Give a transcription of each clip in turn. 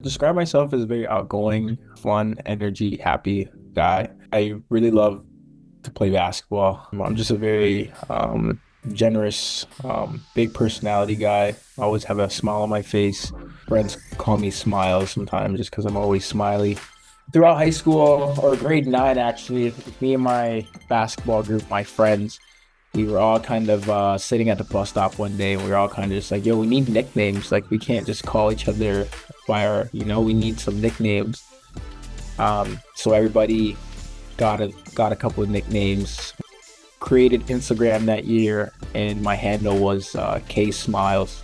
Describe myself as a very outgoing, fun, energy, happy guy. I really love to play basketball. I'm just a very generous, big personality guy. I always have a smile on my face. Friends call me Smiles sometimes just because I'm always smiley. Throughout high school or grade nine, actually, me and my basketball group, my friends, we were all kind of sitting at the bus stop one day, and we were all kind of just like, yo, we need nicknames. Like, we can't just call each other by we need some nicknames. So everybody got a couple of nicknames. Created Instagram that year, and my handle was K Smiles.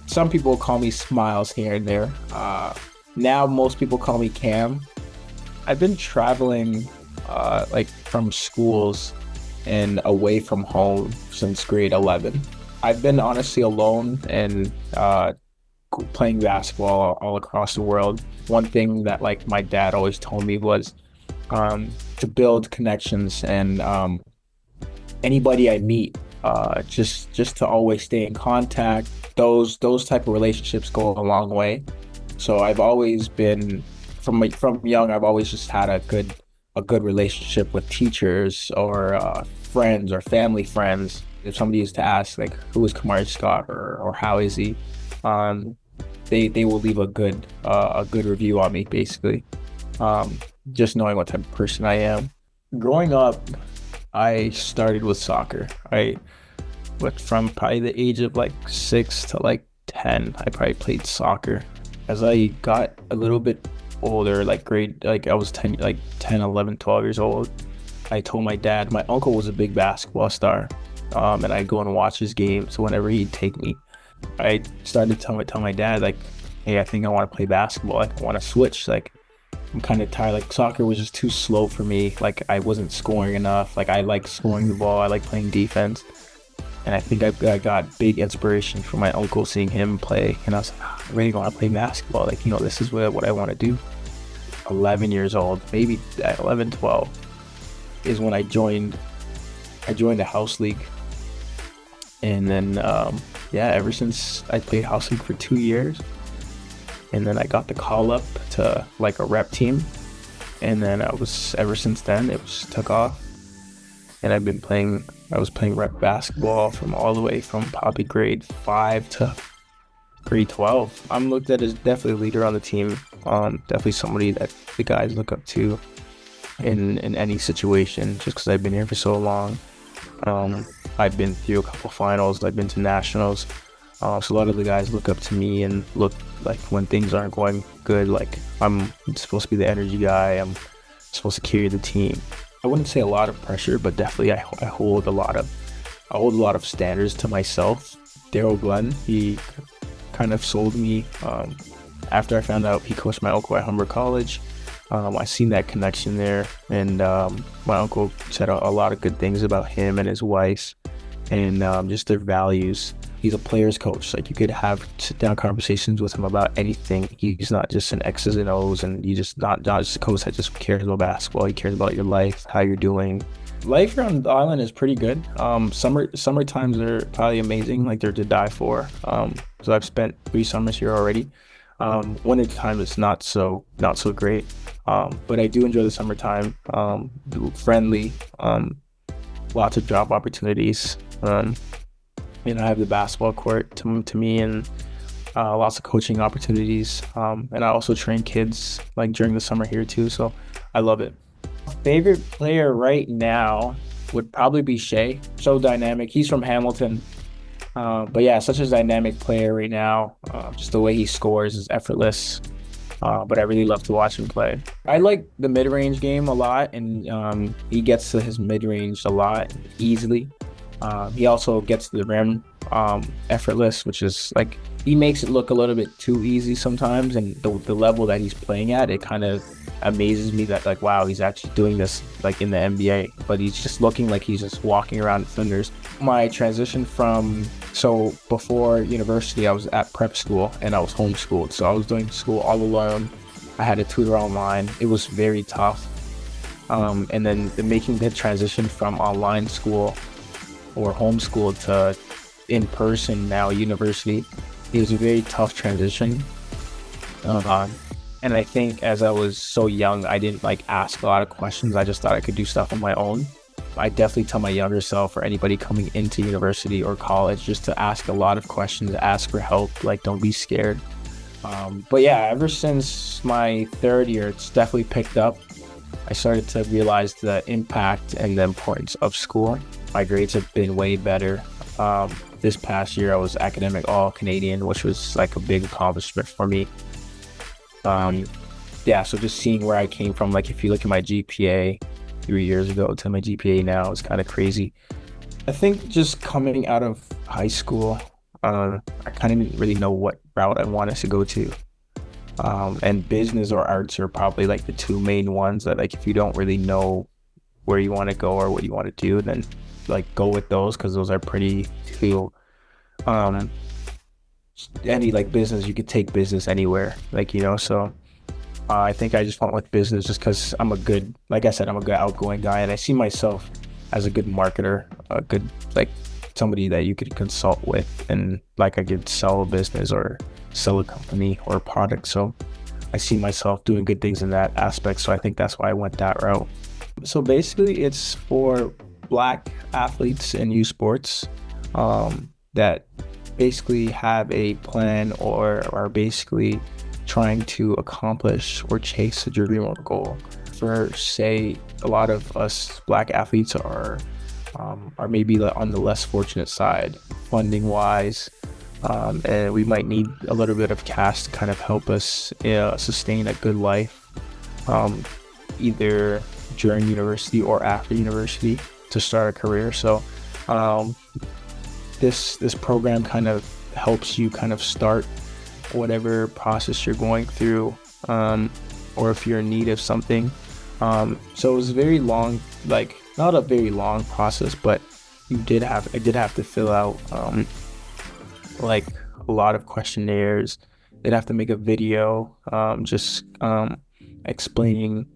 Some people call me Smiles here and there. Now most people call me Cam. I've been traveling like from schools and away from home since grade 11. I've been honestly alone and playing basketball all across the world. One thing that like my dad always told me was to build connections and anybody I meet, just to always stay in contact. Those type of relationships go a long way. So I've always been from young. I've always just had a good relationship with teachers or friends or family friends. If somebody used to ask like who is Kamari Scott or how is he, they will leave a good review on me basically. Just knowing what type of person I am. Growing up, I started with soccer. But from probably the age of like 6 to like 10, I probably played soccer. As I got a little bit older, like I was 10, like 10, 11, 12 years old, I told my dad, my uncle was a big basketball star, and I'd go and watch his games whenever he'd take me. I started to tell my dad, like, hey, I think I want to play basketball. I want to switch. Like, I'm kind of tired. Like, soccer was just too slow for me. Like, I wasn't scoring enough. Like, I like scoring the ball. I like playing defense. And I think I got big inspiration from my uncle seeing him play. And I was like, I really want to play basketball. Like, this is what I want to do. 11 years old, maybe at 11, 12 is when I joined the house league. And then, ever since I played house league for 2 years. And then I got the call up to like a rep team. And then ever since then, it was took off. And I was playing rep basketball from all the way from probably grade 5 to grade 12. I'm looked at as definitely a leader on the team. Definitely somebody that the guys look up to in any situation, just because I've been here for so long. I've been through a couple finals. I've been to nationals. So a lot of the guys look up to me and look like when things aren't going good, like I'm supposed to be the energy guy. I'm supposed to carry the team. I wouldn't say a lot of pressure, but definitely I hold a lot of standards to myself. Daryl Glenn, he kind of sold me after I found out he coached my uncle at Humber College. I seen that connection there, and my uncle said a lot of good things about him and his wife, and just their values. He's a player's coach. Like, you could have sit-down conversations with him about anything. He's not just an X's and O's, and you just not just a coach that just cares about basketball. He cares about your life, how you're doing. Life here on the island is pretty good. Summer times are probably amazing. Like, they're to die for. So I've spent 3 summers here already. Winter time is not so great. But I do enjoy the summertime. Friendly. Lots of job opportunities. I have the basketball court to me, and lots of coaching opportunities. And I also train kids like during the summer here too, so I love it. Favorite player right now would probably be Shea. So dynamic. He's from Hamilton. But yeah, such a dynamic player right now. Just the way he scores is effortless. But I really love to watch him play. I like the mid-range game a lot, and he gets to his mid-range a lot easily. He also gets to the rim effortless, which is like, he makes it look a little bit too easy sometimes, and the level that he's playing at, it kind of amazes me that, like, wow, he's actually doing this like in the NBA, but he's just looking like he's just walking around defenders. My transition so before university, I was at prep school and I was homeschooled, so I was doing school all alone. I had a tutor online. It was very tough. And then making the transition from online school or homeschool to in person now university, it was a very tough transition. Um, and I think as I was so young, I didn't like ask a lot of questions. I just thought I could do stuff on my own. I definitely tell my younger self or anybody coming into university or college just to ask a lot of questions, ask for help, like don't be scared. But yeah, ever since my third year, it's definitely picked up. I started to realize the impact and the importance of school. My grades have been way better. This past year, I was academic all Canadian, which was like a big accomplishment for me. Um, yeah, so just seeing where I came from, like if you look at my GPA 3 years ago to my GPA now, it's kind of crazy. I think just coming out of high school, I kind of didn't really know what route I wanted to go to. And business or arts are probably like the two main ones that like if you don't really know where you want to go or what you want to do, then like go with those because those are pretty cool. Um, any like business, you could take business anywhere, like so. I think I just went with business just because I'm a good, like I said, I'm a good outgoing guy, and I see myself as a good marketer, a good like somebody that you could consult with, and like I could sell a business or sell a company or a product. So I see myself doing good things in that aspect. So I think that's why I went that route. So basically, it's for Black athletes in youth sports that basically have a plan or are basically trying to accomplish or chase a dream or goal. For say, a lot of us Black athletes are maybe on the less fortunate side, funding wise, and we might need a little bit of cash to kind of help us sustain a good life, either during university or after university to start a career. So this program kind of helps you kind of start whatever process you're going through, or if you're in need of something. So it was very long, like not a very long process, but I did have to fill out like a lot of questionnaires. They'd have to make a video just explaining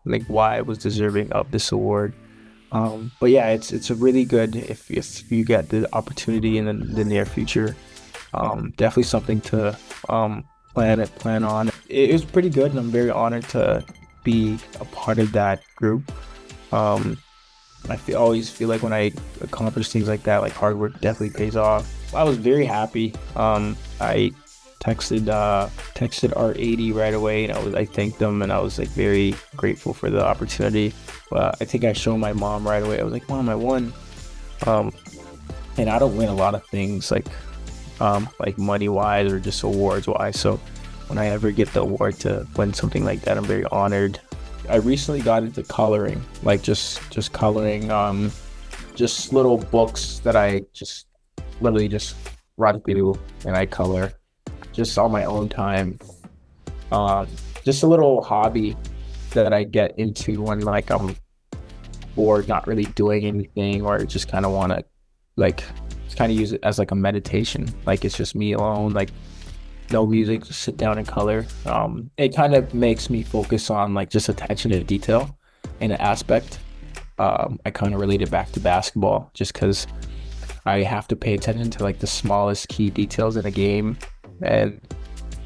like why I was deserving of this award. But yeah, it's a really good if you get the opportunity in the near future. Definitely something to plan on. It was pretty good, and I'm very honored to be a part of that group. Always feel like when I accomplish things like that, like hard work definitely pays off. I was very happy. I texted R80 right away, and I thanked them, and I was like very grateful for the opportunity. I think I showed my mom right away. I was like, Mom, I won. And I don't win a lot of things like money wise or just awards wise. So when I ever get the award to win something like that, I'm very honored. I recently got into coloring, like just coloring, just little books that I just literally just run through and I color just on my own time. Just a little hobby that I get into when like I'm bored, not really doing anything, or just kind of want to like just kind of use it as like a meditation. Like it's just me alone, like no music, just sit down and color. It kind of makes me focus on like just attention to detail in an aspect. I kind of relate it back to basketball just because I have to pay attention to like the smallest key details in a game and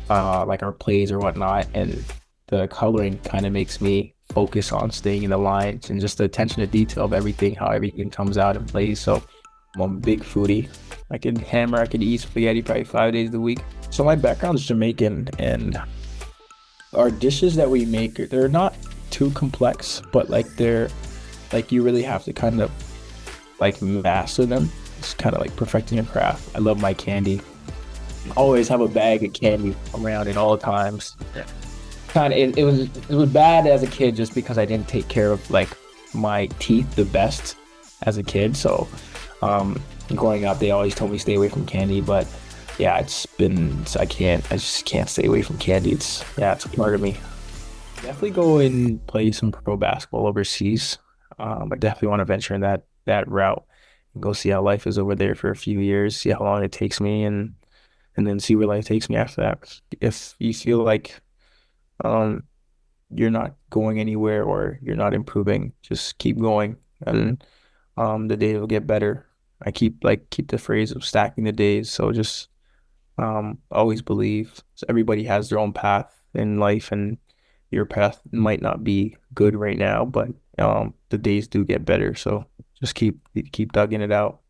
like our plays or whatnot. And the coloring kind of makes me focus on staying in the lines and just the attention to detail of everything, how everything comes out and plays. So I'm a big foodie. I could eat spaghetti probably 5 days a week. So my background is Jamaican, and our dishes that we make, they're not too complex, but like they're like you really have to kind of like master them. It's kind of like perfecting a craft. I love my candy. Always have a bag of candy around at all times. It was bad as a kid just because I didn't take care of like my teeth the best as a kid. So growing up, they always told me stay away from candy, but yeah, I just can't stay away from candy. It's a part of me. Definitely go and play some pro basketball overseas. I definitely want to venture in that route and go see how life is over there for a few years, see how long it takes me, and then see where life takes me after that. If you feel like you're not going anywhere or you're not improving, just keep going, and the day will get better. I keep the phrase of stacking the days, so just Always believe. So everybody has their own path in life, and your path might not be good right now, but the days do get better. So just keep dugging it out.